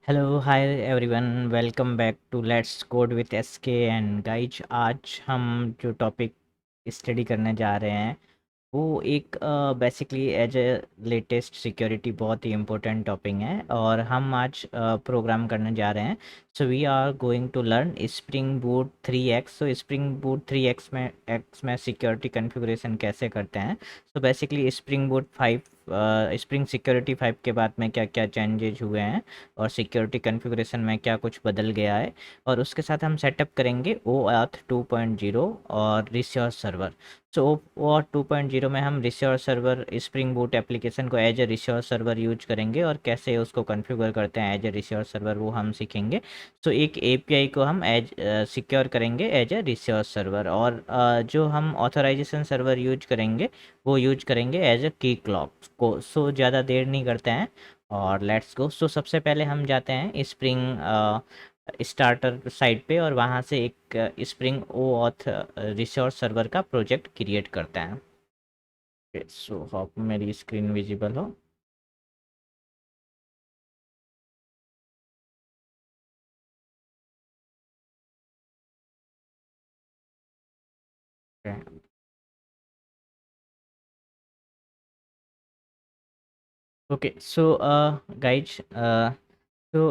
Hello hi everyone, welcome back to let's code with SK and guys. आज हम जो topic study करने जा रहे हैं वो एक basically as a latest security बहुत ही इम्पोर्टेंट टॉपिक है और हम आज प्रोग्राम करने जा रहे हैं। So we are going to learn spring boot 3x। So spring boot 3x में सिक्योरिटी कॉन्फ़िगरेशन कैसे करते हैं। So basically spring boot 5 spring security 5 के बाद में क्या क्या चेंजेज हुए हैं और सिक्योरिटी कॉन्फ़िगरेशन में क्या कुछ बदल गया है, और उसके साथ हम सेटअप करेंगे OAuth 2.0 और रिसोर्स सर्वर। सो OAuth 2.0 में हम resource server Spring boot application को as a resource server use करेंगे और कैसे उसको कॉन्फ़िगर करते हैं एज ए रिसोर्स सर्वर वो हम सीखेंगे। सो एक एपीआई को हम एज सिक्योर करेंगे एज ए रिसोर्स सर्वर, और जो हम ऑथराइजेशन सर्वर यूज करेंगे वो यूज करेंगे एज ए की क्लॉक को। सो ज़्यादा देर नहीं करते हैं और लेट्स गो। सो सबसे पहले हम जाते हैं स्प्रिंग स्टार्टर साइट पे और वहाँ से एक spring OAuth resource server का प्रोजेक्ट क्रिएट करते हैं। सो होप मेरी स्क्रीन विजिबल हो। ओके सो गाइज, तो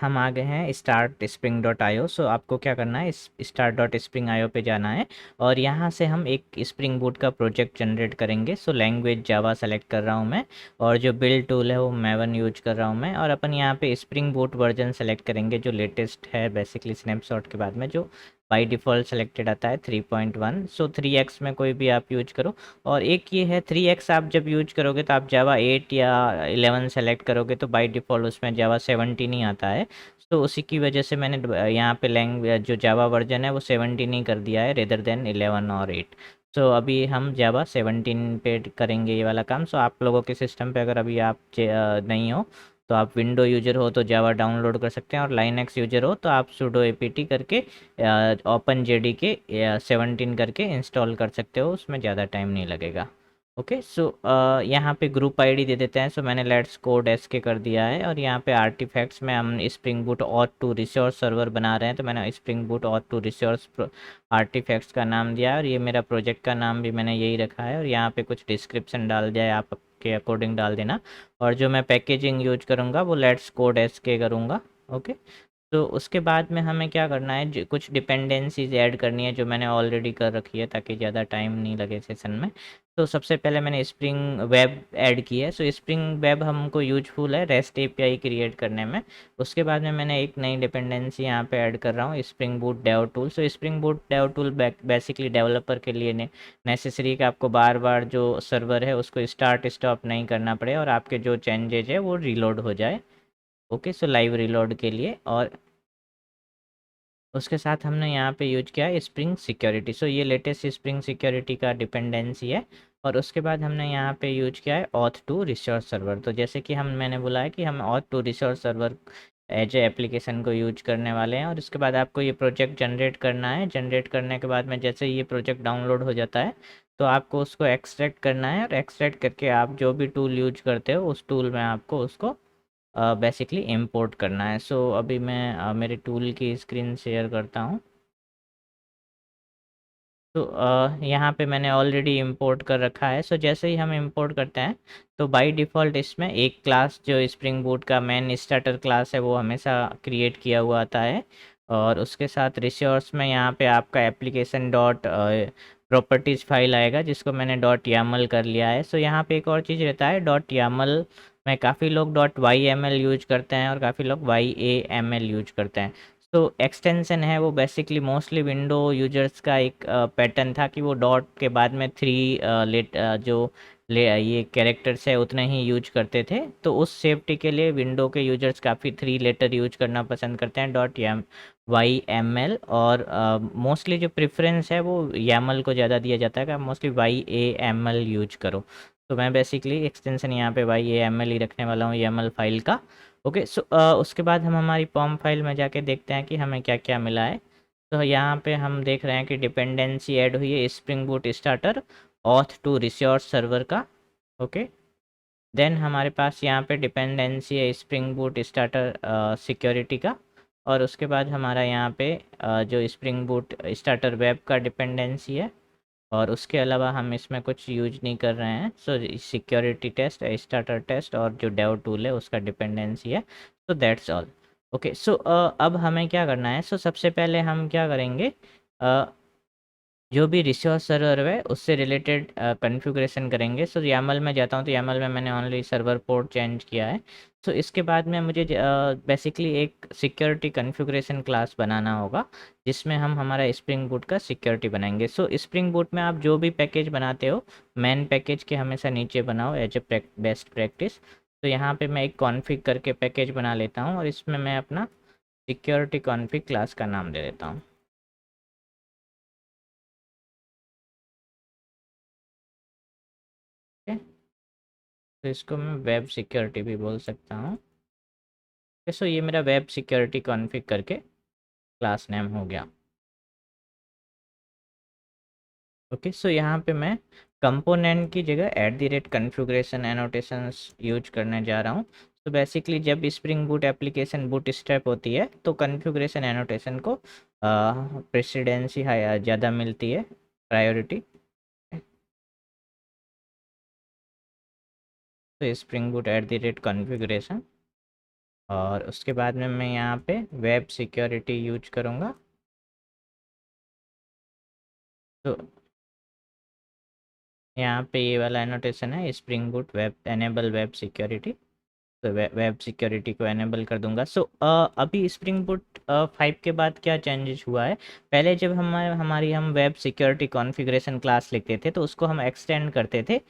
हम आ गए हैं start spring dot I O. So आपको क्या करना है, इस start dot spring I O पे जाना है और यहाँ से हम एक स्प्रिंग बूट का प्रोजेक्ट जनरेट करेंगे। सो लैंग्वेज जावा सेलेक्ट कर रहा हूँ मैं और जो बिल्ड टूल है वो मैवन यूज कर रहा हूँ मैं, और अपन यहाँ पे स्प्रिंग बूट वर्जन सेलेक्ट करेंगे जो लेटेस्ट है। बेसिकली स्नैपशॉट के बाद में जो बाय डिफ़ॉल्ट सेलेक्टेड आता है 3.1। सो 3x में कोई भी आप यूज करो। और एक ये है 3x आप जब यूज करोगे तो आप जावा 8 या 11 सेलेक्ट करोगे तो बाय डिफ़ॉल्ट उसमें जावा 17 ही आता है। तो उसी की वजह से मैंने यहाँ पे लैंग्वेज जो जावा वर्जन है वो 17 ही कर दिया है रेदर देन 11 और 8। सो अभी हम जावा 17 पे करेंगे ये वाला काम। सो आप लोगों के सिस्टम पे अगर अभी आप नहीं हो तो आप विंडो यूजर हो तो जावा डाउनलोड कर सकते हैं, और लाइनक्स यूजर हो तो आप sudo apt करके ओपन जेडी के 17 करके इंस्टॉल कर सकते हो, उसमें ज़्यादा टाइम नहीं लगेगा। ओके सो यहाँ पे ग्रुप आईडी दे देते हैं। सो मैंने लेट्स कोड एस के कर दिया है, और यहाँ पे आर्टिफैक्ट्स में हम स्प्रिंग बूट और टू रिसोर्स सर्वर बना रहे हैं तो मैंने स्प्रिंग बूट और टू रिसोर्स आर्टिफैक्ट्स का नाम दिया है, और ये मेरा प्रोजेक्ट का नाम भी मैंने यही रखा है, और यहाँ पे कुछ डिस्क्रिप्शन डाल दिया है, आप के अकॉर्डिंग डाल देना। और जो मैं पैकेजिंग यूज करूँगा वो लेट्स कोड एस के करूँगा। ओके, तो उसके बाद में हमें क्या करना है, कुछ डिपेंडेंसीज ऐड करनी है जो मैंने ऑलरेडी कर रखी है ताकि ज़्यादा टाइम नहीं लगे सेशन में। तो सबसे पहले मैंने स्प्रिंग वेब ऐड की है। सो स्प्रिंग वेब हमको यूजफुल है रेस्ट एपीआई क्रिएट करने में। उसके बाद में मैंने एक नई डिपेंडेंसी यहाँ पे ऐड कर रहा हूँ, spring boot dev tool. So spring boot dev tool basically developer के लिए नेसेसरी है कि आपको बार बार जो सर्वर है उसको स्टार्ट स्टॉप नहीं करना पड़े और आपके जो चेंजेज है वो रिलोड हो जाए। ओके, सो लाइव रिलोड के लिए। और उसके साथ हमने यहाँ पे यूज किया है स्प्रिंग सिक्योरिटी। सो ये लेटेस्ट स्प्रिंग सिक्योरिटी का डिपेंडेंसी है। और उसके बाद हमने यहाँ पे यूज किया है ऑथ टू रिसोर्स सर्वर। तो जैसे कि मैंने बोला है कि हम auth two resource server as a application को यूज करने वाले हैं। और उसके बाद आपको ये प्रोजेक्ट जनरेट करना है। जनरेट करने के बाद में जैसे ये प्रोजेक्ट डाउनलोड हो जाता है तो आपको उसको एक्सट्रैक्ट करना है, और एक्सट्रैक्ट करके आप जो भी टूल यूज करते हो उस टूल में आपको उसको बेसिकली इंपोर्ट करना है। सो अभी मैं मेरे टूल की स्क्रीन शेयर करता हूँ। तो यहाँ पे मैंने ऑलरेडी इंपोर्ट कर रखा है। सो जैसे ही हम इंपोर्ट करते हैं तो बाय डिफ़ॉल्ट इसमें एक क्लास जो स्प्रिंग बूट का मेन स्टार्टर क्लास है वो हमेशा क्रिएट किया हुआ आता है। और उसके साथ रिसोर्स में यहाँ पे आपका एप्लीकेशन डॉट प्रॉपर्टीज़ फाइल आएगा जिसको मैंने डॉट यामल कर लिया है। सो यहाँ पे एक और चीज़ रहता है डॉट यामल में, काफ़ी लोग dot Y M L use करते हैं और काफ़ी लोग Y A M L use करते हैं। तो एक्सटेंशन है वो बेसिकली मोस्टली विंडो यूजर्स का एक पैटर्न था कि वो डॉट के बाद में थ्री लेट जो ये कैरेक्टर्स है उतने ही यूज करते थे। तो उस सेफ्टी के लिए विंडो के यूजर्स काफ़ी 3 लेटर यूज करना पसंद करते हैं, dot M Y M L. और मोस्टली जो प्रेफरेंस है वो YAML को ज़्यादा दिया जाता है कि आप mostly Y A M L use करो। तो मैं बेसिकली एक्सटेंशन यहाँ पे वाई ए एम एल ही रखने वाला हूँ YAML फाइल का। ओके सो उसके बाद हम हमारी पॉम फाइल में जाके देखते हैं कि हमें क्या क्या मिला है। तो यहाँ पे हम देख रहे हैं कि डिपेंडेंसी ऐड हुई है spring boot starter auth two resource server का। ओके, देन हमारे पास यहाँ पे डिपेंडेंसी है स्प्रिंग बूट स्टार्टर सिक्योरिटी का, और उसके बाद हमारा यहाँ पे जो स्प्रिंग बूट स्टार्टर वेब का डिपेंडेंसी है, और उसके अलावा हम इसमें कुछ यूज नहीं कर रहे हैं। So security test, starter test और जो डेव टूल है उसका डिपेंडेंसी है। So that's all. Okay, so अब हमें क्या करना है? सो सबसे पहले हम क्या करेंगे, जो भी रिसोर्स सर्वर है उससे रिलेटेड कॉन्फ़िगरेशन करेंगे। सो YAML में जाता हूँ, तो YAML में मैंने ओनली सर्वर पोर्ट चेंज किया है। सो इसके बाद में मुझे बेसिकली एक सिक्योरिटी कॉन्फ़िगरेशन क्लास बनाना होगा, जिसमें हम हमारा स्प्रिंग बूट का सिक्योरिटी बनाएंगे। सो स्प्रिंग बूट में आप जो भी पैकेज बनाते हो, मेन पैकेज के हमेशा नीचे बनाओ एज ए बेस्ट प्रैक्टिस। तो यहाँ पे मैं एक कॉन्फ़िग करके पैकेज बना लेता हूँ, और इसमें मैं अपना सिक्योरिटी कॉन्फ़िग क्लास का नाम दे देता हूँ। ठीक है? तो इसको मैं वेब सिक्योरिटी भी बोल सकता हूँ। सो ये मेरा वेब सिक्योरिटी कॉन्फ़िग करके क्लास नेम हो गया। ओके, सो यहाँ पे मैं कंपोनेंट की जगह @कॉन्फ़िगरेशन एनोटेशंस यूज करने जा रहा हूँ। तो बेसिकली जब spring boot application boot strap होती है तो कॉन्फ़िगरेशन एनोटेशन को प्रेसिडेंसी हाई ज़्यादा मिलती है, प्रायोरिटी। तो स्प्रिंग बूट @कॉन्फ़िगरेशन, और उसके बाद में मैं यहाँ पे वेब सिक्योरिटी यूज करूँगा। तो यहाँ पे ये वाला एनोटेशन है spring boot web enable web security. तो वेब सिक्योरिटी को एनेबल कर दूंगा। सो अभी स्प्रिंग बूट 5 के बाद क्या चेंजेस हुआ है? पहले जब हम वेब सिक्योरिटी कॉन्फ़िगरेशन क्लास लिखते थे तो उसको हम एक्सटेंड करते थे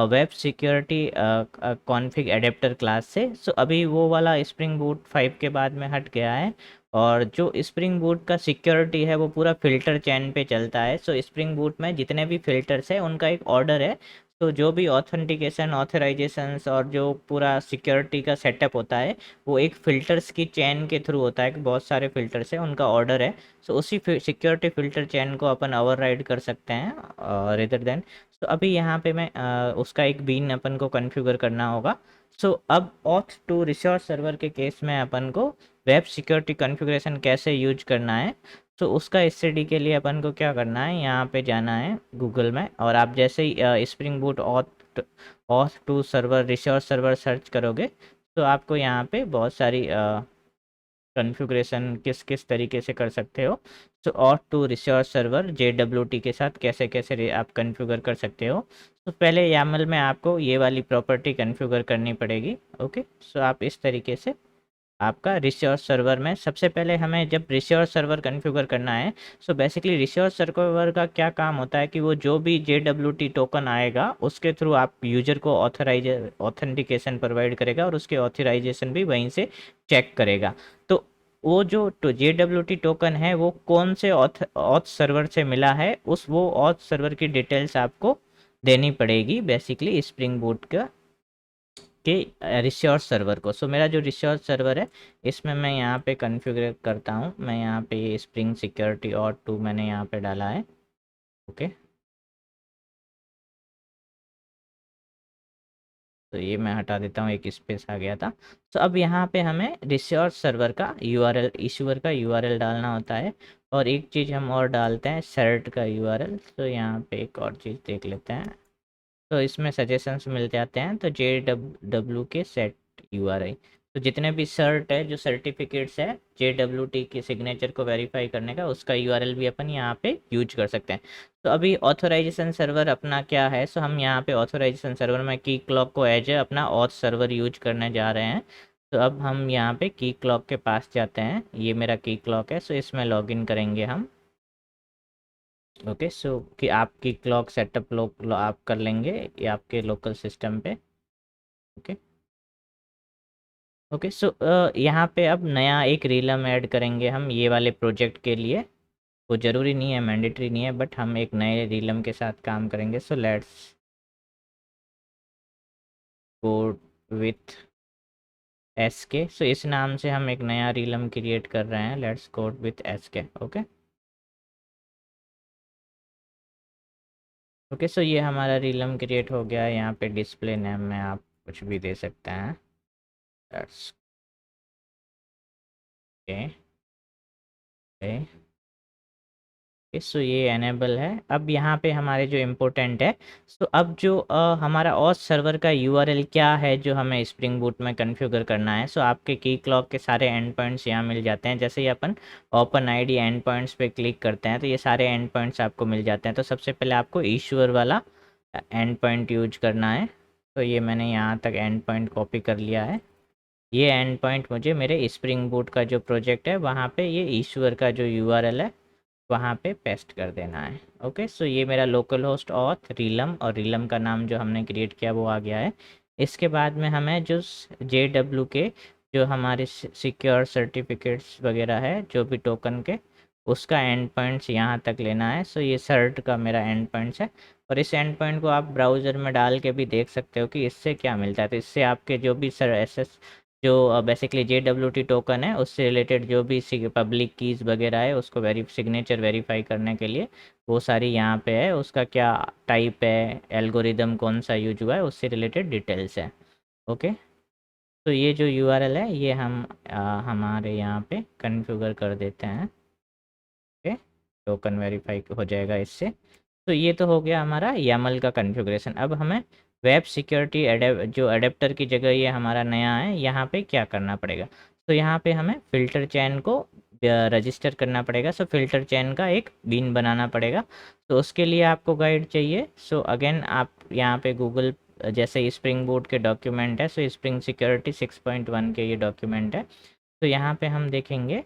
web security config adapter class से। सो अभी वो वाला स्प्रिंग बूट 5 के बाद में हट गया है, और जो स्प्रिंग बूट का सिक्योरिटी है वो पूरा फ़िल्टर चेन पे चलता है। सो स्प्रिंग बूट में जितने भी फ़िल्टर्स हैं उनका एक ऑर्डर है। तो जो भी ऑथेंटिकेशन ऑथराइजेशंस और जो पूरा सिक्योरिटी का सेटअप होता है वो एक फ़िल्टर्स की चेन के थ्रू होता है, कि बहुत सारे फ़िल्टर्स हैं उनका ऑर्डर है। सो उसी सिक्योरिटी फ़िल्टर चेन को अपन ओवरराइड कर सकते हैं रेदर देन। तो अभी यहाँ पे मैं उसका एक बीन अपन को कॉन्फ़िगर करना होगा। सो अब ऑथ टू रिसोर्स सर्वर के केस में अपन को वेब सिक्योरिटी कॉन्फ़िगरेशन कैसे यूज करना है, तो उसका स्टडी के लिए अपन को क्या करना है, यहाँ पे जाना है गूगल में, और आप जैसे ही Spring Boot auth auth two server resource server search करोगे तो आपको यहाँ पे बहुत सारी कॉन्फ़िगरेशन किस किस तरीके से कर सकते हो। तो auth two resource server JWT के साथ कैसे कैसे आप कॉन्फ़िगर कर सकते हो। तो पहले YAML में आपको ये वाली प्रॉपर्टी कॉन्फ़िगर करनी पड़ेगी। ओके, सो आप इस तरीके से आपका रिसोर्स सर्वर में सबसे पहले हमें जब रिसोर्स सर्वर कॉन्फ़िगर करना है, सो बेसिकली रिसोर्स सर्वर का क्या काम होता है कि वो जो भी JWT टोकन आएगा उसके थ्रू आप यूजर को ऑथेंटिकेशन प्रोवाइड करेगा, और उसके ऑथराइजेशन भी वहीं से चेक करेगा। तो वो जो JWT टोकन है वो कौन से ऑथ सर्वर से मिला है, उस वो ऑथ सर्वर की डिटेल्स आपको देनी पड़ेगी बेसिकली स्प्रिंग बूट का के रिसोर्स सर्वर को। सो मेरा जो रिसोर्स सर्वर है इसमें मैं यहाँ पे कॉन्फ़िगर करता हूँ। मैं यहाँ पे ये स्प्रिंग सिक्योरिटी और 2 मैंने यहाँ पे डाला है। ओके, तो ये मैं हटा देता हूँ, एक स्पेस आ गया था। तो अब यहाँ पे हमें रिसोर्स सर्वर का यूआरएल इशूअर का यूआरएल डालना होता है, और एक चीज़ हम और डालते हैं सर्ट का यूआरएल। तो यहाँ पे एक और चीज़ देख लेते हैं, तो इसमें सजेशंस मिल जाते हैं। तो JW के सेट URI, तो जितने भी सर्ट है जो सर्टिफिकेट्स है JWT के सिग्नेचर को वेरीफाई करने का, उसका URL भी अपन यहाँ पे यूज कर सकते हैं। तो अभी ऑथराइजेशन सर्वर अपना क्या है, सो हम यहाँ पे ऑथराइजेशन सर्वर में की क्लॉक को एज अपना ऑथ सर्वर यूज करने जा रहे हैं। तो अब हम यहाँ पे की क्लॉक के पास जाते हैं, ये मेरा की क्लॉक है। सो इसमें लॉगिन करेंगे हम। ओके, सो कि आपकी क्लॉक सेटअप आप कर लेंगे ये आपके लोकल सिस्टम पे। ओके, ओके, सो यहाँ पे अब नया एक रीलम ऐड करेंगे हम ये वाले प्रोजेक्ट के लिए। वो ज़रूरी नहीं है, मैंडेटरी नहीं है, बट हम एक नए रीलम के साथ काम करेंगे। So let's code with SK। सो इस नाम से हम एक नया रीलम क्रिएट कर रहे हैं, let's code with SK। Okay, okay, so ये हमारा रीलम क्रिएट हो गया है। यहाँ पे डिस्प्ले नेम में आप कुछ भी दे सकते हैं। That's okay. सो ये एनेबल है। अब यहाँ पे हमारे जो इम्पोर्टेंट है, सो अब जो हमारा ऑथ सर्वर का यूआरएल क्या है जो हमें स्प्रिंग बूट में कॉन्फ़िगर करना है। सो आपके की क्लॉक के सारे एंड पॉइंट्स यहाँ मिल जाते हैं। जैसे ही अपन ओपन आईडी एंड पॉइंट्स पे क्लिक करते हैं तो ये सारे एंड पॉइंट्स आपको मिल जाते हैं। तो सबसे पहले आपको ईश्वर वाला एंड पॉइंट यूज करना है। तो ये मैंने यहाँ तक एंड पॉइंट कॉपी कर लिया है। ये एंड पॉइंट मुझे मेरे स्प्रिंग बूट का जो प्रोजेक्ट है वहाँ पे ये ईश्वर का जो यूआरएल है वहाँ पे पेस्ट कर देना है। ओके, सो ये मेरा लोकल होस्ट ऑथ रीलम, और रीलम का नाम जो हमने क्रिएट किया वो आ गया है। इसके बाद में हमें जो JW के जो हमारे सिक्योर सर्टिफिकेट्स वगैरह है जो भी टोकन के, उसका एंड पॉइंट्स यहाँ तक लेना है। सो ये सर्ट का मेरा एंड पॉइंट्स है, और इस एंड पॉइंट को आप ब्राउज़र में डाल के भी देख सकते हो कि इससे क्या मिलता है। तो इससे आपके जो भी सर एस जो बेसिकली JWT टोकन है उससे रिलेटेड जो भी पब्लिक कीज़ वगैरह है उसको सिग्नेचर वेरीफाई करने के लिए वो सारी यहाँ पे है। उसका क्या टाइप है, एल्गोरिदम कौन सा यूज हुआ है, उससे रिलेटेड डिटेल्स है। ओके, तो ये जो यूआरएल है ये हम हमारे यहाँ पे कन्फिगर कर देते हैं। ओके, टोकन वेरीफाई हो जाएगा इससे। तो ये तो हो गया हमारा YAML का कॉन्फ़िगरेशन। अब हमें वेब सिक्योरिटी जो अडेप्टर की जगह ये हमारा नया है, यहाँ पे क्या करना पड़ेगा। तो यहाँ पे हमें फ़िल्टर चेन को रजिस्टर करना पड़ेगा। सो फ़िल्टर चेन का एक बीन बनाना पड़ेगा। तो उसके लिए आपको गाइड चाहिए। सो अगेन आप यहाँ पे गूगल, जैसे स्प्रिंग बूट के डॉक्यूमेंट है, सो स्प्रिंग सिक्योरिटी 6.1 के ये डॉक्यूमेंट है। तो यहाँ पे हम देखेंगे।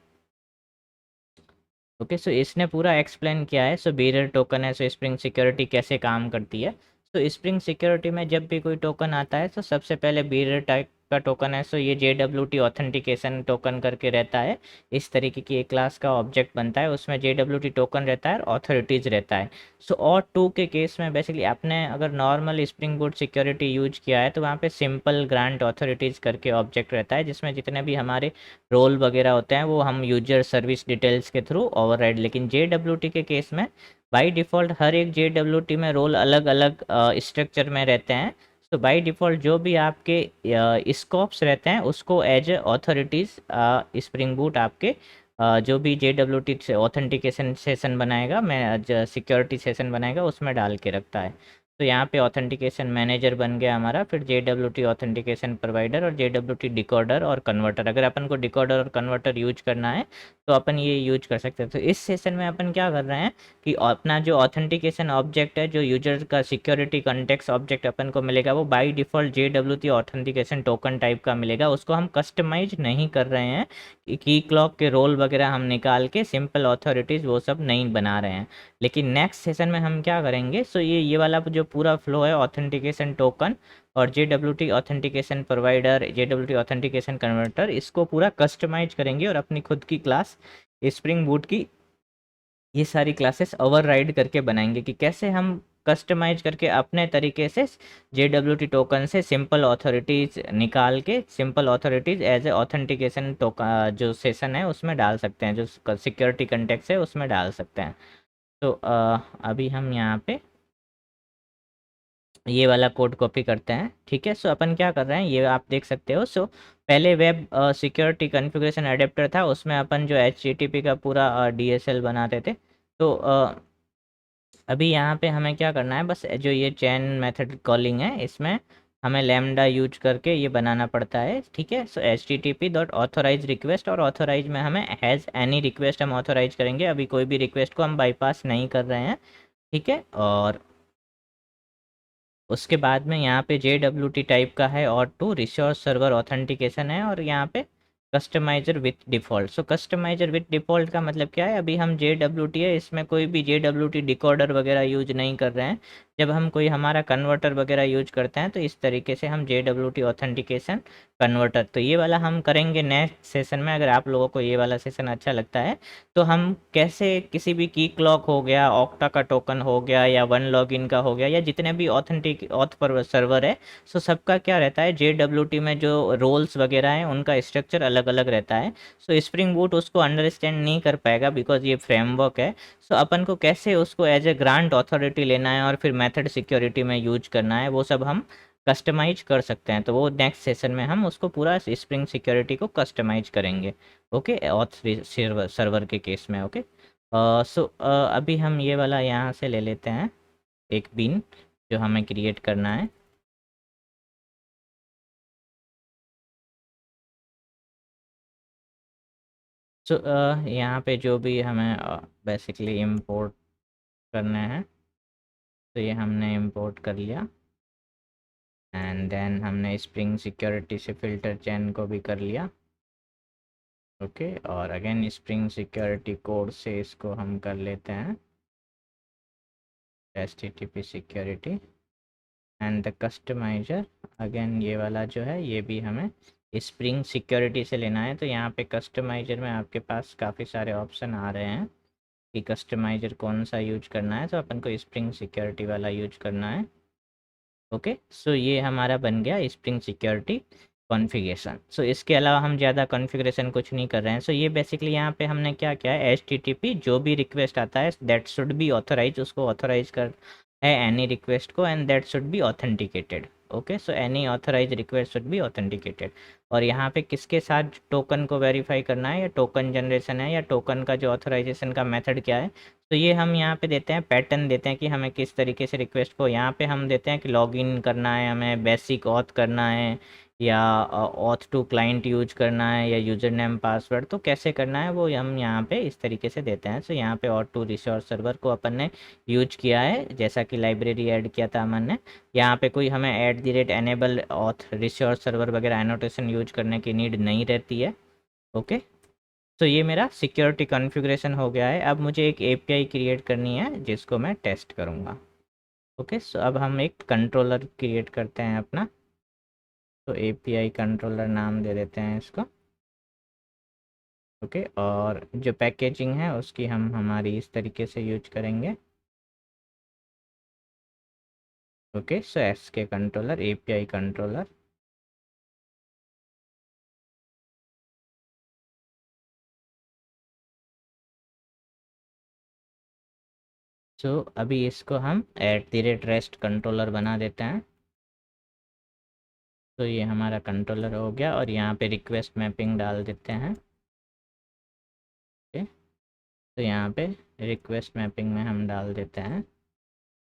ओके, सो इसने पूरा एक्सप्लेन किया है। सो बेरर टोकन है, सो स्प्रिंग सिक्योरिटी कैसे काम करती है। तो स्प्रिंग सिक्योरिटी में जब भी कोई टोकन आता है तो सबसे पहले बेरर टाइप का टोकन है। सो ये JWT ऑथेंटिकेशन टोकन करके रहता है। इस तरीके की एक क्लास का ऑब्जेक्ट बनता है, उसमें JWT टोकन रहता है और ऑथोरिटीज़ रहता है। सो और टू के केस में बेसिकली आपने अगर normal spring boot security use किया है तो वहाँ पे सिंपल ग्रांट ऑथोरिटीज़ करके ऑब्जेक्ट रहता है, जिसमें जितने भी हमारे रोल वगैरह होते हैं वो हम यूजर सर्विस डिटेल्स के थ्रू ओवरराइड। लेकिन JWT के केस में बाय डिफ़ॉल्ट हर एक JWT में रोल अलग अलग स्ट्रक्चर में रहते हैं। तो बाय डिफ़ॉल्ट जो भी आपके स्कोप्स रहते हैं उसको as a authorities spring boot आपके जो भी JWT से ऑथेंटिकेशन सेशन बनाएगा, मैं सिक्योरिटी सेशन बनाएगा उसमें डाल के रखता है। तो यहाँ पे ऑथेंटिकेशन मैनेजर बन गया हमारा, फिर JWT ऑथेंटिकेशन प्रोवाइडर और JWT डिकोडर और कन्वर्टर। अगर अपन को डिकोडर और कन्वर्टर यूज करना है तो अपन ये यूज कर सकते हैं। तो इस सेशन में अपन क्या कर रहे हैं कि अपना जो ऑथेंटिकेशन ऑब्जेक्ट है, जो यूजर का सिक्योरिटी कॉन्टेक्स्ट ऑब्जेक्ट अपन को मिलेगा, वो by default JWT authentication token type का मिलेगा। उसको हम कस्टमाइज नहीं कर रहे हैं, की क्लॉक के रोल वगैरह हम निकाल के सिंपल ऑथोरिटीज़ वो सब नहीं बना रहे हैं। लेकिन नेक्स्ट सेशन में हम क्या करेंगे, सो ये वाला जो पूरा फ्लो है ऑथेंटिकेशन टोकन और JWT authentication provider, JWT authentication converter, इसको पूरा कस्टमाइज करेंगे और अपनी खुद की क्लास स्प्रिंग बूट की ये सारी क्लासेस ओवरराइड करके बनाएंगे कि कैसे हम कस्टमाइज करके अपने तरीके से JWT टोकन से सिंपल ऑथोरिटीज़ निकाल के simple authorities as a authentication token जो सेशन है उसमें डाल सकते हैं, जो सिक्योरिटी कंटेक्स है उसमें डाल सकते हैं। तो अभी हम यहाँ पे ये वाला कोड कॉपी करते हैं। ठीक है, सो अपन क्या कर रहे हैं ये आप देख सकते हो। सो पहले वेब सिक्योरिटी कॉन्फ़िगरेशन एडेप्टर था, उसमें अपन जो HTTP का पूरा DSL बनाते थे। तो अभी यहाँ पे हमें क्या करना है, बस जो ये चेन मेथड कॉलिंग है इसमें हमें लैम्डा यूज करके ये बनाना पड़ता है। ठीक है, सो http.authorize रिक्वेस्ट, और ऑथोराइज में हमें हैज़ एनी रिक्वेस्ट हम ऑथोराइज करेंगे। अभी कोई भी रिक्वेस्ट को हम बाईपास नहीं कर रहे हैं। ठीक है, और उसके बाद में यहाँ पे JWT टाइप का है और टू रिसोर्स सर्वर ऑथेंटिकेशन है, और यहाँ पे customiser with default. So customiser with default का मतलब क्या है, अभी हम JWT है इसमें कोई भी JWT डिकोडर वगैरह यूज नहीं कर रहे हैं। जब हम कोई हमारा कन्वर्टर वगैरह यूज करते हैं तो इस तरीके से हम JWT ऑथेंटिकेशन कन्वर्टर, तो ये वाला हम करेंगे नेक्स्ट सेशन में। अगर आप लोगों को ये वाला सेशन अच्छा लगता है तो हम कैसे किसी भी की क्लॉक हो गया, ऑक्टा का टोकन हो गया, या वन लॉगिन का हो गया, या जितने भी ऑथेंटिक ऑथ पर सर्वर है, सो सबका क्या रहता है JWT में जो रोल्स वगैरह हैं उनका स्ट्रक्चर अलग अलग रहता है। सो स्प्रिंग बूट उसको अंडरस्टैंड नहीं कर पाएगा बिकॉज ये फ्रेमवर्क है। सो अपन को कैसे उसको एज ए ग्रांट अथॉरिटी लेना है और फिर मेथड सिक्योरिटी में यूज करना है वो सब हम कस्टमाइज कर सकते हैं, तो वो नेक्स्ट सेशन में हम उसको पूरा स्प्रिंग सिक्योरिटी को कस्टमाइज करेंगे। ओके, ऑथ सर्वर सर्वर के केस में। ओके, सो अभी हम ये वाला यहाँ से ले लेते हैं एक बिन जो हमें क्रिएट करना है। सो यहाँ पे जो भी हमें बेसिकली इंपोर्ट करना है, तो ये हमने इंपोर्ट कर लिया। एंड देन हमने स्प्रिंग सिक्योरिटी से फ़िल्टर चेन को भी कर लिया। ओके, और अगेन स्प्रिंग सिक्योरिटी कोड से इसको हम कर लेते हैं HTTP security and the customiser. Again ये वाला जो है ये भी हमें स्प्रिंग सिक्योरिटी से लेना है। तो यहाँ पे कस्टमाइजर में आपके पास काफ़ी सारे ऑप्शन आ रहे हैं कि कस्टमाइजर कौन सा यूज करना है, तो अपन को स्प्रिंग सिक्योरिटी वाला यूज करना है। ओके, सो ये हमारा बन गया स्प्रिंग सिक्योरिटी कॉन्फ़िगरेशन। सो इसके अलावा हम ज़्यादा कॉन्फ़िगरेशन कुछ नहीं कर रहे हैं। सो ये बेसिकली यहाँ पे हमने क्या किया है, HTTP जो भी रिक्वेस्ट आता है दैट शुड बी ऑथराइज, उसको ऑथराइज कर है एनी रिक्वेस्ट को, and that should be authenticated. Okay, so any authorize request should be authenticated. और यहाँ पे किसके साथ टोकन को वेरीफाई करना है, या टोकन जनरेशन है, या टोकन का जो ऑथराइजेशन का मेथड क्या है, तो ये हम यहाँ पे देते हैं पैटर्न देते हैं कि हमें किस तरीके से रिक्वेस्ट को यहाँ पे हम देते हैं कि लॉगिन करना है, हमें बेसिक ऑथ करना है, या ऑथ टू क्लाइंट यूज करना है, या यूज़र नेम पासवर्ड, तो कैसे करना है वो हम यहाँ पे इस तरीके से देते हैं। सो यहाँ पे ऑथ टू रिसोर्स सर्वर को अपन ने यूज किया है, जैसा कि लाइब्रेरी ऐड किया था अपन ने। यहाँ पे कोई हमें @एनेबल ऑथ रिसोर्स सर्वर वगैरह एनोटेशन यूज करने की नीड नहीं रहती है। ओके, तो ये मेरा सिक्योरिटी कॉन्फ़िगरेशन हो गया है। अब मुझे एक एपीआई क्रिएट करनी है जिसको मैं टेस्ट करूँगा। ओके, सो अब हम एक कंट्रोलर क्रिएट करते हैं अपना। तो एपीआई कंट्रोलर नाम दे देते हैं इसको। ओके, और जो पैकेजिंग है उसकी हम हमारी इस तरीके से यूज करेंगे। ओके, सो एस के कंट्रोलर एपीआई कंट्रोलर। सो अभी इसको हम @REST कंट्रोलर बना देते हैं। तो ये हमारा कंट्रोलर हो गया, और यहाँ पे रिक्वेस्ट मैपिंग डाल देते हैं। ओके, तो यहाँ पे रिक्वेस्ट मैपिंग में हम डाल देते हैं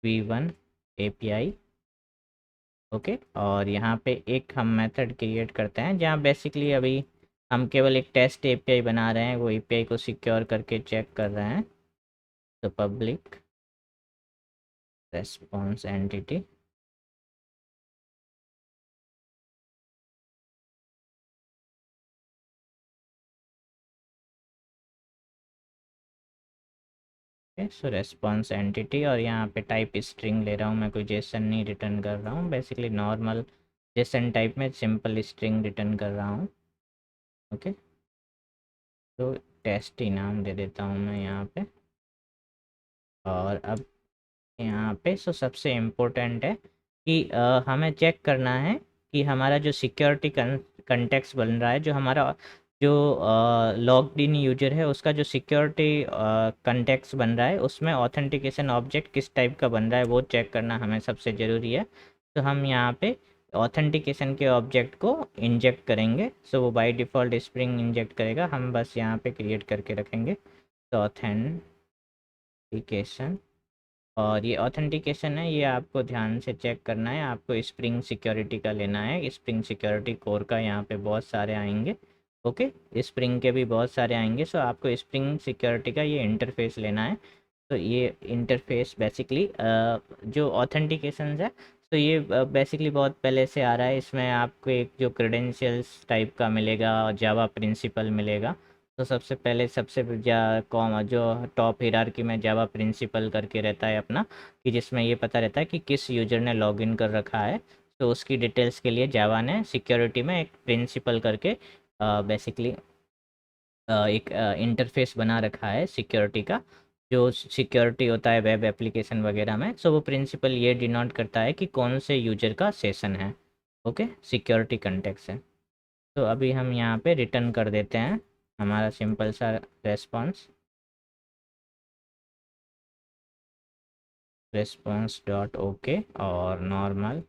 V1 API। ओके, और यहाँ पे एक हम मेथड क्रिएट करते हैं जहाँ बेसिकली अभी हम केवल एक टेस्ट एपीआई बना रहे हैं, वो एपीआई को सिक्योर करके चेक कर रहे हैं। तो पब्लिक रेस्पॉन्स एंटिटी। सो रेस्पॉन्स एंटिटी, और यहाँ पे टाइप स्ट्रिंग ले रहा हूँ मैं, कोई जेसन नहीं रिटर्न कर रहा हूँ, बेसिकली नॉर्मल जेसन टाइप में सिंपल स्ट्रिंग रिटर्न कर रहा हूँ। ओके, तो टेस्ट ही नाम दे देता हूँ मैं यहाँ पे। और अब यहाँ पे सबसे इम्पोर्टेंट है कि हमें चेक करना है कि हमारा जो सिक्योरिटी कंटेक्स्ट बन रहा है, जो हमारा जो लॉग्ड इन यूजर है उसका जो सिक्योरिटी कंटेक्स्ट बन रहा है, उसमें ऑथेंटिकेशन ऑब्जेक्ट किस टाइप का बन रहा है वो चेक करना हमें सबसे ज़रूरी है। तो हम यहाँ पे ऑथेंटिकेशन के ऑब्जेक्ट को इंजेक्ट करेंगे। सो वो बाय डिफ़ॉल्ट स्प्रिंग इंजेक्ट करेगा, हम बस यहाँ पे क्रिएट करके रखेंगे। तो ऑथेंटिकेशन, और ये ऑथेंटिकेशन है, ये आपको ध्यान से चेक करना है, आपको स्प्रिंग सिक्योरिटी का लेना है। स्प्रिंग सिक्योरिटी कोर का यहाँ पे बहुत सारे आएंगे। ओके, स्प्रिंग के भी बहुत सारे आएंगे। सो आपको स्प्रिंग सिक्योरिटी का ये इंटरफेस लेना है। तो ये इंटरफेस बेसिकली जो ऑथेंटिकेशन है, तो ये बेसिकली बहुत पहले से आ रहा है। इसमें आपको एक जो क्रेडेंशियल्स टाइप का मिलेगा, जावा प्रिंसिपल मिलेगा। तो सबसे पहले सबसे कॉम जो टॉप हिरार्की में जावा प्रिंसिपल करके रहता है अपना, कि जिसमें ये पता रहता है कि किस यूजर ने लॉगिन कर रखा है। तो उसकी डिटेल्स के लिए जावा ने सिक्योरिटी में एक प्रिंसिपल करके बेसिकली एक इंटरफेस बना रखा है सिक्योरिटी का। जो सिक्योरिटी होता है वेब एप्लीकेशन वगैरह में, सो वो प्रिंसिपल ये डिनोट करता है कि कौन से यूजर का सेशन है। ओके, सिक्योरिटी कंटेक्स्ट है। तो अभी हम यहाँ पे रिटर्न कर देते हैं हमारा सिंपल सा रेस्पॉन्स, रेस्पॉन्स डॉट ओके और नॉर्मल।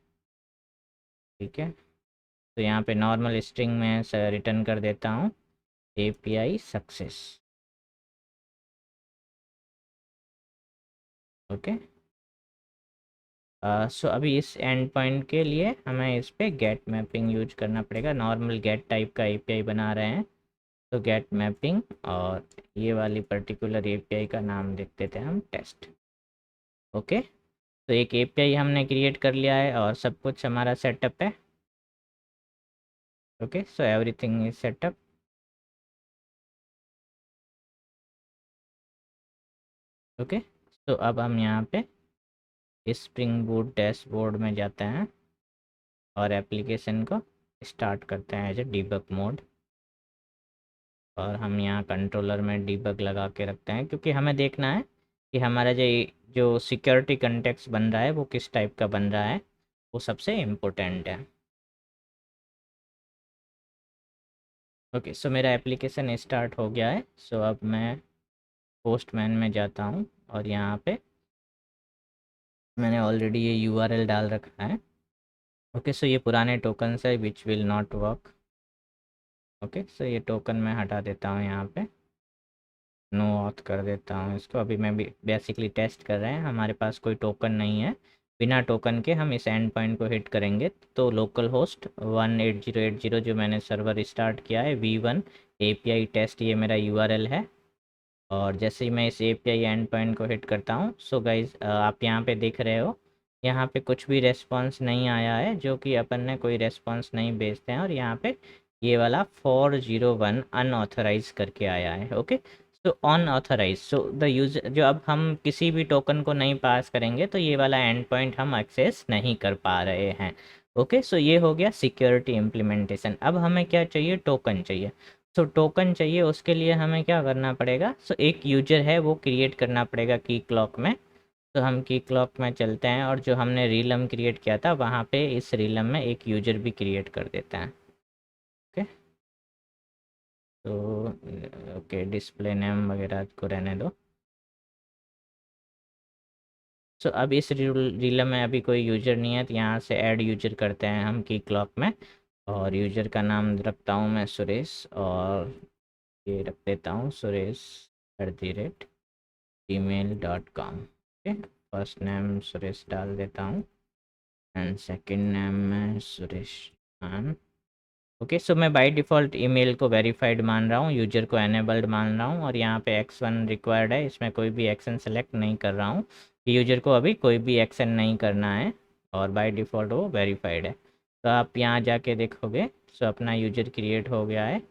ठीक है, तो यहाँ पे नॉर्मल स्ट्रिंग में रिटर्न कर देता हूँ API सक्सेस। ओके, सो अभी इस एंड पॉइंट के लिए हमें इस पे गेट मैपिंग यूज करना पड़ेगा। नॉर्मल गेट टाइप का API बना रहे हैं, तो गेट मैपिंग, और ये वाली पर्टिकुलर API का नाम देख देते हैं हम टेस्ट। ओके, तो एक API हमने क्रिएट कर लिया है और सब कुछ हमारा सेटअप है। Okay, so everything is setup. Okay, तो अब हम यहाँ पे स्प्रिंग बूट डैशबोर्ड में जाते हैं और एप्लीकेशन को स्टार्ट करते हैं एज ए डीबग मोड, और हम यहाँ कंट्रोलर में डीबग लगा के रखते हैं, क्योंकि हमें देखना है कि हमारा जो जो सिक्योरिटी कंटेक्स्ट बन रहा है वो किस टाइप का बन रहा है, वो सबसे इम्पोर्टेंट है। ओके, सो मेरा एप्लीकेशन स्टार्ट हो गया है। सो अब मैं पोस्टमैन में जाता हूँ और यहाँ पे मैंने ऑलरेडी ये URL डाल रखा है। ओके, सो ये पुराने टोकन है which will not work. Okay, so ये टोकन मैं हटा देता हूँ, यहाँ पे नो ऑथ कर देता हूँ इसको। अभी मैं भी बेसिकली टेस्ट कर रहे हैं, हमारे पास कोई टोकन नहीं है। बिना टोकन के हम इस एंड पॉइंट को हिट करेंगे तो लोकल होस्ट 18080 जो मैंने सर्वर स्टार्ट किया है V1 API टेस्ट, ये मेरा URL है। और जैसे ही मैं इस API एंड पॉइंट को हिट करता हूँ, सो गाइज आप यहाँ पे देख रहे हो, यहाँ पे कुछ भी रेस्पॉन्स नहीं आया है, जो कि अपन ने कोई रेस्पॉन्स नहीं भेजते हैं। और यहाँ पे ये वाला 401 अनऑथराइज करके आया है। Okay, so unauthorize, so the user, जो अब हम किसी भी टोकन को नहीं पास करेंगे तो ये वाला एंड पॉइंट हम एक्सेस नहीं कर पा रहे हैं। ओके, सो ये हो गया सिक्योरिटी इम्प्लीमेंटेशन। अब हमें क्या चाहिए, टोकन चाहिए। सो टोकन चाहिए, उसके लिए हमें क्या करना पड़ेगा, सो एक यूजर है वो क्रिएट करना पड़ेगा की क्लॉक में। तो हम की क्लॉक में चलते हैं और जो हमने रीलम क्रिएट किया था वहाँ पे इस रीलम में एक यूजर भी क्रिएट कर देते हैं। ओके, तो ओके, डिस्प्ले नेम वगैरह को रहने दो। सो अब इस रीलम में अभी कोई यूजर नहीं है, तो यहाँ से ऐड यूजर करते हैं हम की क्लॉक में। और यूजर का नाम रखता हूँ मैं सुरेश, और ये रख देता हूँ suresh@gmail.com। Okay, first name Suresh डाल देता हूँ एंड सेकंड नेम मैं सुरेश खान। ओके, सो मैं बाय डिफ़ॉल्ट ईमेल को वेरीफाइड मान रहा हूँ, यूजर को एनेबल्ड मान रहा हूँ, और यहाँ पे X1 रिक्वायर्ड है, इसमें कोई भी एक्शन सेलेक्ट नहीं कर रहा हूँ। यूजर को अभी कोई भी एक्शन नहीं करना है और बाय डिफ़ॉल्ट वो वेरीफाइड है। तो आप यहाँ जाके देखोगे, सो अपना यूजर क्रिएट हो गया है,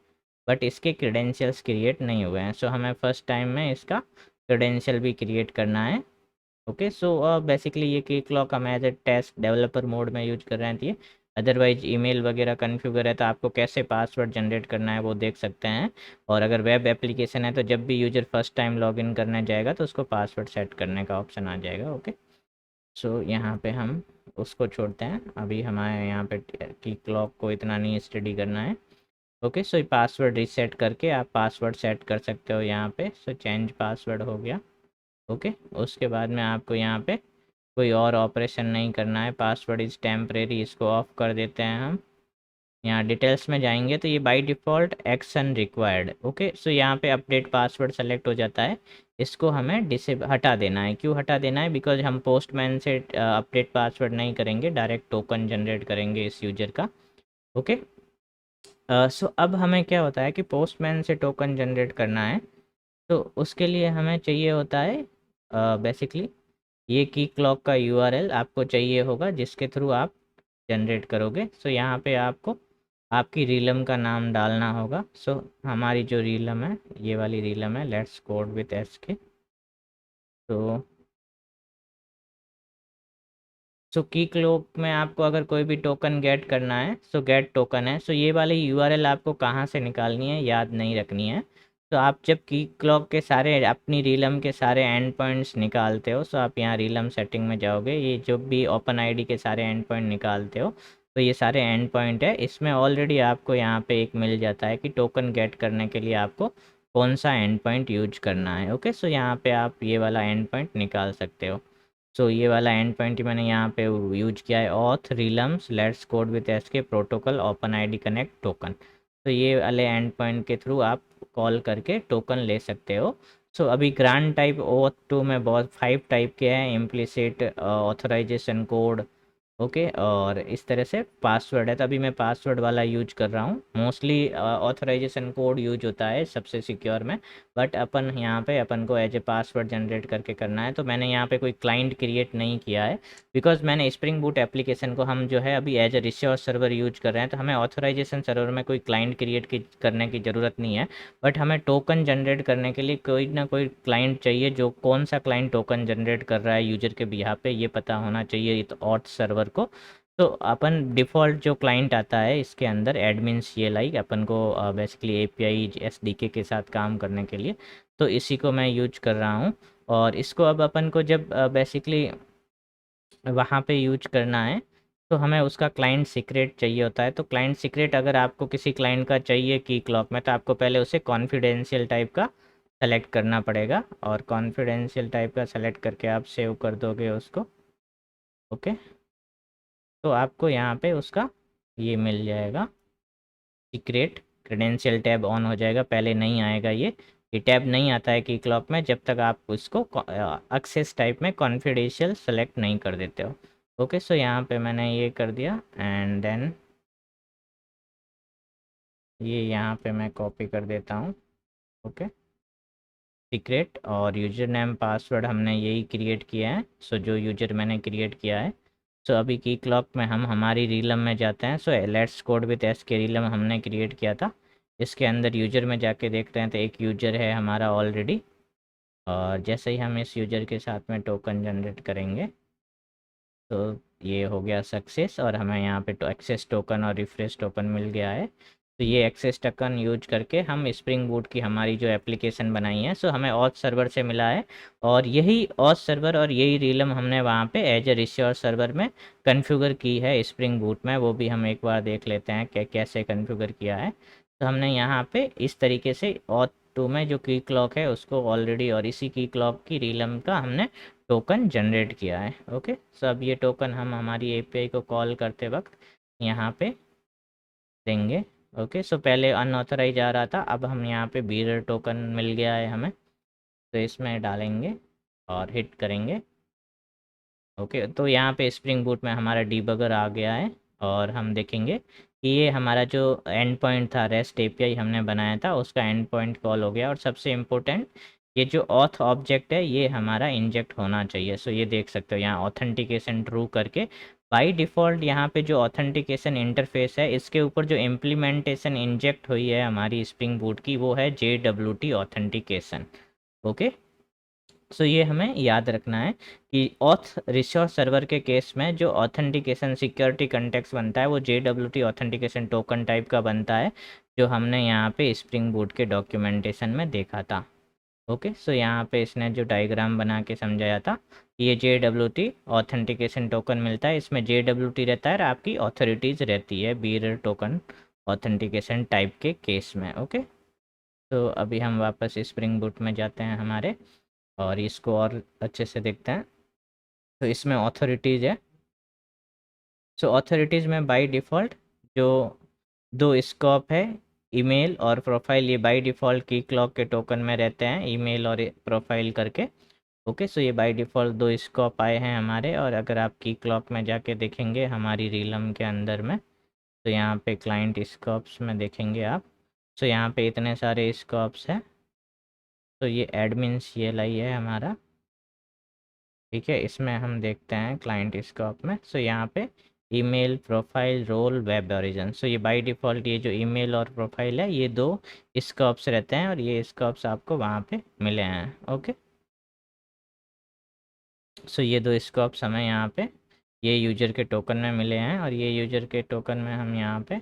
बट इसके क्रेडेंशियल्स क्रिएट नहीं हुए हैं। सो हमें फ़र्स्ट टाइम में इसका क्रेडेंशियल भी क्रिएट करना है। ओके, सो बेसिकली ये की क्लॉक हम as a test developer mode में यूज कर रहे हैं। अदरवाइज ईमेल वगैरह कन्फिगर है तो आपको कैसे पासवर्ड जनरेट करना है वो देख सकते हैं। और अगर वेब एप्लीकेशन है तो जब भी यूजर फर्स्ट टाइम लॉगिन करने जाएगा तो उसको पासवर्ड सेट करने का ऑप्शन आ जाएगा। ओके, सो यहाँ पे हम उसको छोड़ते हैं, अभी हमारे यहाँ पे की क्लॉक को इतना नहीं स्टडी करना है। ओके, सो पासवर्ड रीसेट करके आप पासवर्ड सेट कर सकते हो यहाँ पे। सो चेंज पासवर्ड हो गया। ओके, उसके बाद में आपको यहाँ पे कोई और ऑपरेशन नहीं करना है। पासवर्ड इज़ टेम्परेरी, इसको ऑफ कर देते हैं हम। यहाँ डिटेल्स में जाएंगे तो ये by default action required. Okay, so यहाँ पे अपडेट पासवर्ड सेलेक्ट हो जाता है, इसको हमें हटा देना है। क्यों हटा देना है, बिकॉज हम पोस्टमैन से अपडेट पासवर्ड नहीं करेंगे, डायरेक्ट टोकन जनरेट करेंगे इस यूजर का। ओके, सो अब हमें क्या होता है कि पोस्टमैन से टोकन जनरेट करना है, तो उसके लिए हमें चाहिए होता है बेसिकली ये की क्लॉक का URL आपको चाहिए होगा जिसके थ्रू आप जनरेट करोगे। सो यहाँ पे आपको आपकी रीलम का नाम डालना होगा। सो हमारी जो रीलम है, ये वाली रीलम है, लेट्स कोड विथ SK। तो सो की क्लॉक में आपको अगर कोई भी टोकन गेट करना है, सो गेट टोकन है। सो ये वाली URL आपको कहाँ से निकालनी है, याद नहीं रखनी है। तो आप जब की क्लॉक के सारे अपनी रीलम के सारे एंड पॉइंट्स निकालते हो, सो आप यहाँ रीलम सेटिंग में जाओगे, ये जो भी ओपन आईडी के सारे एंड पॉइंट निकालते हो, तो ये सारे एंड पॉइंट है, इसमें ऑलरेडी आपको यहाँ पे एक मिल जाता है कि टोकन गेट करने के लिए आपको कौन सा एंड पॉइंट यूज करना है। ओके, सो यहाँ पे आप ये वाला एंड पॉइंट निकाल सकते हो। सो ये वाला एंड पॉइंट मैंने यहाँ पे यूज किया है, auth realms let's code with SK protocol open ID connect token. तो ये वाले एंड पॉइंट के थ्रू आप कॉल करके टोकन ले सकते हो। सो अभी ग्रांट टाइप ओथ टू में बहुत 5 टाइप के हैं, इम्प्लिसिट, ऑथराइजेशन कोड, ओके, और इस तरह से पासवर्ड है। तो अभी मैं पासवर्ड वाला यूज कर रहा हूँ। मोस्टली ऑथराइजेशन कोड यूज होता है सबसे सिक्योर में, बट अपन यहाँ पे अपन को एज ए पासवर्ड जनरेट करके करना है। तो मैंने यहाँ पे कोई क्लाइंट क्रिएट नहीं किया है, बिकॉज मैंने स्प्रिंग बूट एप्लीकेशन को हम जो है अभी as a resource server use कर रहे हैं, तो हमें ऑथराइजेशन सर्वर में कोई क्लाइंट क्रिएट करने की ज़रूरत नहीं है। बट हमें टोकन जनरेट करने के लिए कोई ना कोई क्लाइंट चाहिए, जो कौन सा क्लाइंट टोकन जनरेट कर रहा है यूजर के बिहाफ पे, ये पता होना चाहिए तो ऑथ सर्वर को। तो अपन डिफ़ॉल्ट जो क्लाइंट आता है इसके अंदर एडमिन CLI अपन को बेसिकली API SDK के साथ काम करने के लिए, तो इसी को मैं यूज कर रहा हूँ। और इसको अब अपन को जब बेसिकली वहाँ पे यूज करना है, तो हमें उसका क्लाइंट सीक्रेट चाहिए होता है। तो क्लाइंट सीक्रेट अगर आपको किसी क्लाइंट का चाहिए की क्लॉक में, तो आपको पहले उसे कॉन्फिडेंशियल टाइप का सेलेक्ट करना पड़ेगा, और कॉन्फिडेंशियल टाइप का सेलेक्ट करके आप सेव कर दोगे उसको, ओके। तो आपको यहाँ पे उसका ये मिल जाएगा सीक्रेट क्रेडेंशियल टैब ऑन हो जाएगा। पहले नहीं आएगा ये टैब नहीं आता है की क्लॉक में जब तक आप उसको एक्सेस टाइप में कॉन्फिडेंशियल सेलेक्ट नहीं कर देते हो, ओके। सो यहाँ पे मैंने ये कर दिया, एंड देन ये यहाँ पे मैं कॉपी कर देता हूँ, ओके। सीक्रेट और यूज़र नेम पासवर्ड हमने यही क्रिएट किया है। सो जो यूज़र मैंने क्रिएट किया है, सो अभी की क्लॉक में हम हमारी रीलम में जाते हैं। So let's code with S के रीलम हमने क्रिएट किया था। इसके अंदर यूज़र में जाके देखते हैं तो एक यूज़र है हमारा ऑलरेडी, और जैसे ही हम इस यूज़र के साथ में टोकन जनरेट करेंगे, तो ये हो गया सक्सेस, और हमें यहाँ पे तो एक्सेस टोकन और रिफ्रेश टोकन मिल गया है। तो ये एक्सेस टोकन यूज करके हम स्प्रिंग बूट की हमारी जो एप्लीकेशन बनाई है, सो हमें ऑथ सर्वर से मिला है, और यही ऑथ सर्वर और यही रीलम हमने वहाँ पे एज ए रिसोर्स सर्वर में कन्फिगर की है स्प्रिंग बूट में। वो भी हम एक बार देख लेते हैं कि कैसे कन्फिगर किया है। तो हमने यहाँ पे इस तरीके से ऑथ टू में जो की क्लॉक है उसको ऑलरेडी, और इसी की क्लॉक की रीलम का हमने टोकन जनरेट किया है, ओके। सो अब ये टोकन हम हमारी API को कॉल करते वक्त यहाँ पे देंगे, ओके। सो पहले अनऑथराइज आ रहा था, अब हम यहाँ पे बीरर टोकन मिल गया है हमें, तो इसमें डालेंगे और हिट करेंगे, ओके। तो यहाँ पे स्प्रिंग बूट में हमारा डीबगर आ गया है, और हम देखेंगे कि ये हमारा जो एंड पॉइंट था रेस्ट API हमने बनाया था उसका एंड पॉइंट कॉल हो गया। और सबसे इम्पोर्टेंट, ये जो ऑथ ऑब्जेक्ट है ये हमारा इंजेक्ट होना चाहिए। सो ये देख सकते हो यहाँ ऑथेंटिकेशन ट्रू करके बाय डिफ़ॉल्ट यहाँ पे जो ऑथेंटिकेशन इंटरफेस है इसके ऊपर जो इम्प्लीमेंटेशन इंजेक्ट हुई है हमारी स्प्रिंग बूट की, वो है JWT ऑथेंटिकेशन, ओके। सो ये हमें याद रखना है कि ऑथ रिसोर्स सर्वर के केस में जो ऑथेंटिकेशन सिक्योरिटी कंटेक्स्ट बनता है वो JWT ऑथेंटिकेशन टोकन टाइप का बनता है, जो हमने यहाँ पे स्प्रिंग बूट के डॉक्यूमेंटेशन में देखा था, ओके। सो यहाँ पे इसने जो डायग्राम बना के समझाया था, ये JWT ऑथेंटिकेशन टोकन मिलता है, इसमें JWT रहता है और आपकी ऑथोरिटीज़ रहती है बीरर टोकन ऑथेंटिकेशन टाइप के केस में, ओके। तो अभी हम वापस स्प्रिंग बूट में जाते हैं हमारे, और इसको और अच्छे से देखते हैं। तो इसमें ऑथोरिटीज़ है। सो ऑथोरिटीज़ में बाय डिफ़ॉल्ट जो दो स्कोप है, ईमेल और प्रोफाइल, ये बाय डिफ़ॉल्ट की क्लॉक के टोकन में रहते हैं, ईमेल और प्रोफाइल करके, ओके। सो ये बाय डिफ़ॉल्ट दो स्कोप आए हैं हमारे। और अगर आप की क्लॉक में जाके देखेंगे हमारी रीलम के अंदर में, तो यहाँ पे क्लाइंट स्कोप्स में देखेंगे आप, सो यहाँ पे इतने सारे स्कोप्स हैं। तो ये एडमिन CLI है हमारा, ठीक है। इसमें हम देखते हैं क्लाइंट स्कोप में, सो यहाँ पे email, profile, role, web origin. So ये बाय डिफ़ॉल्ट ये जो ईमेल और प्रोफाइल है ये दो स्कोप्स रहते हैं, और ये स्कोप्स आपको वहाँ पे मिले हैं, ओके। सो ये दो स्कोप्स हमें यहाँ पे ये यूजर के टोकन में मिले हैं, और ये यूजर के टोकन में हम यहाँ पे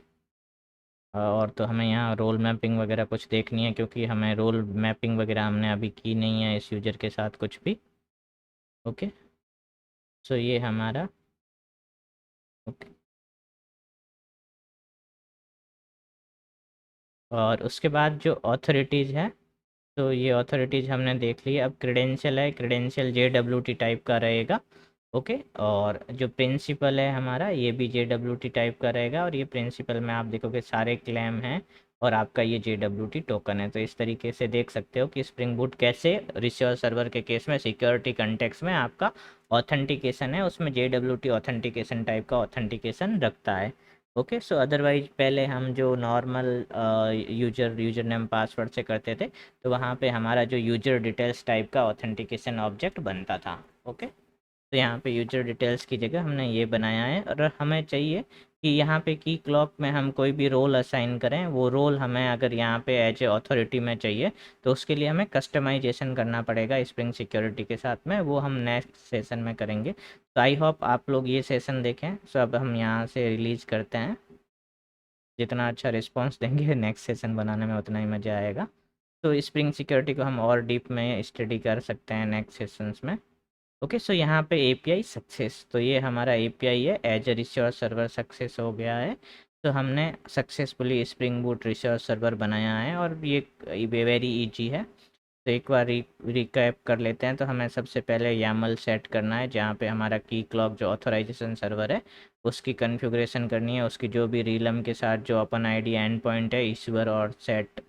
और तो हमें यहाँ रोल मैपिंग वगैरह कुछ देखनी है, क्योंकि हमें रोल मैपिंग वगैरह हमने अभी की नहीं है इस यूजर के साथ कुछ भी, ओके। सो ये हमारा, ओके। और उसके बाद जो ऑथोरिटीज़ है, तो ये ऑथोरिटीज़ हमने देख ली। अब क्रेडेंशियल है, क्रेडेंशियल JWT टाइप का रहेगा, ओके, और जो प्रिंसिपल है हमारा ये भी JWT टाइप का रहेगा, और ये प्रिंसिपल में आप देखोगे सारे क्लेम हैं और आपका ये JWT टोकन है। तो इस तरीके से देख सकते हो कि स्प्रिंग बूट कैसे रिसीवर सर्वर के केस में सिक्योरिटी कंटेक्स्ट में आपका ऑथेंटिकेशन है उसमें JWT ऑथेंटिकेशन टाइप का ऑथेंटिकेशन रखता है। ओके, सो अदरवाइज पहले हम जो नॉर्मल यूजर नेम पासवर्ड से करते थे, तो वहाँ पे हमारा जो यूजर डिटेल्स टाइप का ऑथेंटिकेशन ऑब्जेक्ट बनता था। ओके, तो यहाँ पे यूजर डिटेल्स की जगह हमने ये बनाया है, और हमें चाहिए कि यहाँ पे की क्लॉक में हम कोई भी रोल असाइन करें, वो रोल हमें अगर यहाँ पे एज ए अथॉरिटी में चाहिए तो उसके लिए हमें कस्टमाइजेशन करना पड़ेगा स्प्रिंग सिक्योरिटी के साथ में, वो हम नेक्स्ट सेशन में करेंगे। तो आई होप आप लोग ये सेशन देखें। सो अब हम यहाँ से रिलीज़ करते हैं। जितना अच्छा रिस्पॉन्स देंगे नेक्स्ट सेशन बनाने में उतना ही मज़ा आएगा। तो स्प्रिंग सिक्योरिटी को हम और डीप में स्टडी कर सकते हैं नेक्स्ट सेशंस में। ओके, सो यहाँ पे एपीआई सक्सेस, तो ये हमारा एपीआई है, as a resource server success हो गया है। तो हमने successfully spring boot resource server बनाया है, और ये वेरी इजी है। तो एक बार रिकैप कर लेते हैं। तो हमें सबसे पहले यामल सेट करना है, जहाँ पे हमारा की क्लॉक जो ऑथराइजेशन सर्वर है उसकी कन्फिग्रेशन करनी है, उसकी जो भी रीलम के साथ जो ओपन आईडी एंड पॉइंट है ईश्वर और सेट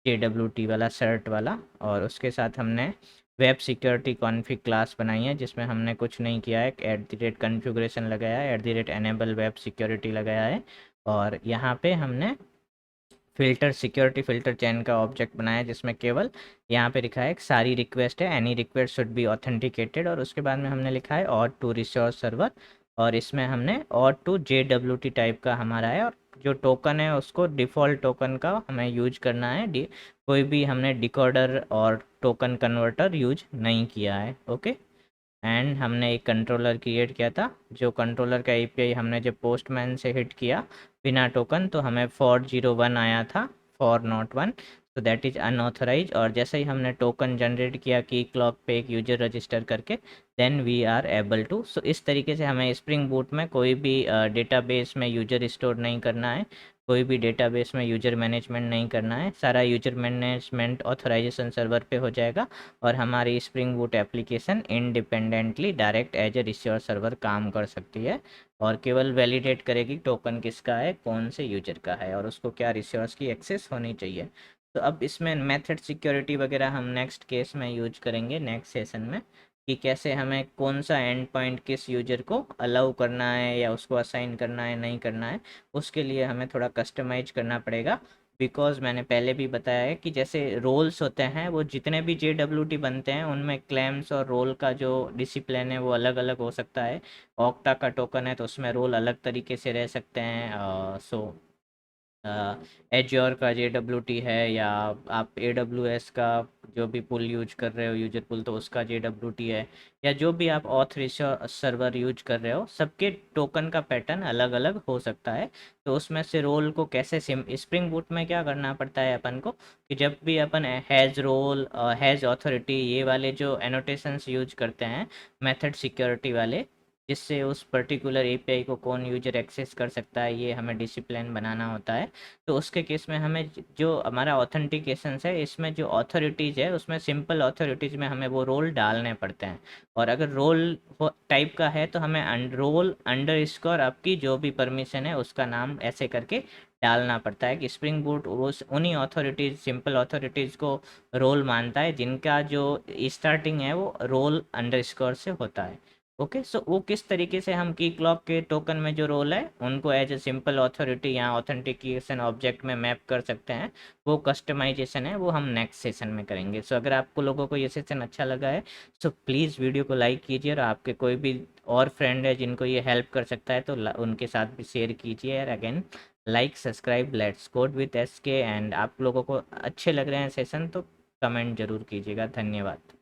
JWT वाला सर्ट वाला, और उसके साथ हमने वेब सिक्योरिटी कॉन्फ़िग क्लास बनाई है जिसमें हमने कुछ नहीं किया है, @कन्फिग्रेशन लगाया है, @enable वेब सिक्योरिटी लगाया है, और यहाँ पे हमने फ़िल्टर सिक्योरिटी फ़िल्टर चेन का ऑब्जेक्ट बनाया है जिसमें केवल यहाँ पे लिखा है एक सारी रिक्वेस्ट है, any request should be authenticated, और उसके बाद में हमने लिखा है और टू रिसोर्स सर्वर, और इसमें हमने और टू JWT टाइप का हमारा है, और जो टोकन है उसको डिफ़ॉल्ट टोकन का हमें यूज करना है। कोई भी हमने डिकोडर और टोकन कन्वर्टर यूज नहीं किया है। ओके, एंड हमने एक कंट्रोलर क्रिएट किया था, जो कंट्रोलर का एपीआई हमने जब पोस्टमैन से हिट किया बिना टोकन, तो हमें 401 आया था, 401, तो दैट इज़ अनऑथराइज। और जैसे ही हमने टोकन जनरेट किया की क्लॉक पे एक यूजर रजिस्टर करके, then we are able to. So इस तरीके से हमें स्प्रिंग बूट में कोई भी डेटाबेस में यूजर स्टोर नहीं करना है, कोई भी डेटाबेस में यूजर मैनेजमेंट नहीं करना है, सारा यूजर मैनेजमेंट ऑथराइजेशन सर्वर पे हो जाएगा, और हमारी spring boot application independently direct as a receiver server काम कर सकती है, और केवल वैलिडेट करेगी टोकन किसका है, कौन से यूजर का है, और उसको क्या रिसीवर्स की एक्सेस होनी चाहिए। तो अब इसमें मेथड सिक्योरिटी वगैरह हम नेक्स्ट केस में यूज करेंगे नेक्स्ट सेशन में, कि कैसे हमें कौन सा एंड पॉइंट किस यूजर को अलाउ करना है या उसको असाइन करना है नहीं करना है, उसके लिए हमें थोड़ा कस्टमाइज करना पड़ेगा। बिकॉज़ मैंने पहले भी बताया है कि जैसे रोल्स होते हैं, वो जितने भी JWT बनते हैं उनमें क्लेम्स और रोल का जो डिसिप्लिन है वो अलग अलग हो सकता है। ऑक्टा का टोकन है तो उसमें रोल अलग तरीके से रह सकते हैं। सो एज्योर का JWT है, या आप AWS का जो भी पुल यूज कर रहे हो यूजर पुल, तो उसका JWT है, या जो भी आप ऑथ सर्वर यूज कर रहे हो, सबके टोकन का पैटर्न अलग अलग हो सकता है। तो उसमें से रोल को कैसे स्प्रिंग बूट में क्या करना पड़ता है अपन को, कि जब भी अपन हैज़ रोल हैज़ ऑथोरिटी ये वाले जो एनोटेशंस यूज करते हैं मेथड सिक्योरिटी वाले, जिससे उस पर्टिकुलर एपीआई को कौन यूजर एक्सेस कर सकता है, ये हमें डिसिप्लिन बनाना होता है। तो उसके केस में हमें जो हमारा ऑथेंटिकेशन है इसमें जो ऑथोरिटीज़ है उसमें सिंपल ऑथोरिटीज़ में हमें वो रोल डालने पड़ते हैं, और अगर रोल टाइप का है तो हमें रोल अंडर स्कोर आपकी जो भी परमिशन है उसका नाम ऐसे करके डालना पड़ता है, कि स्प्रिंग बूट उस उन्हीं ऑथोरिटीज़ सिंपल ऑथोरिटीज़ को रोल मानता है जिनका जो स्टार्टिंग है वो रोल अंडर स्कोर से होता है। ओके, सो वो किस तरीके से हम की क्लॉक के टोकन में जो रोल है उनको एज ए सिंपल ऑथोरिटी या ऑथेंटिकेशन ऑब्जेक्ट में मैप कर सकते हैं, वो कस्टमाइजेशन है वो हम नेक्स्ट सेशन में करेंगे। सो अगर आपको लोगों को ये सेशन अच्छा लगा है सो प्लीज़ वीडियो को लाइक कीजिए, और आपके कोई भी और फ्रेंड है जिनको ये हेल्प कर सकता है तो उनके साथ भी शेयर कीजिए। और again like subscribe let's code with SK, and आप लोगों को अच्छे लग रहे हैं सेशन तो कमेंट ज़रूर कीजिएगा। धन्यवाद।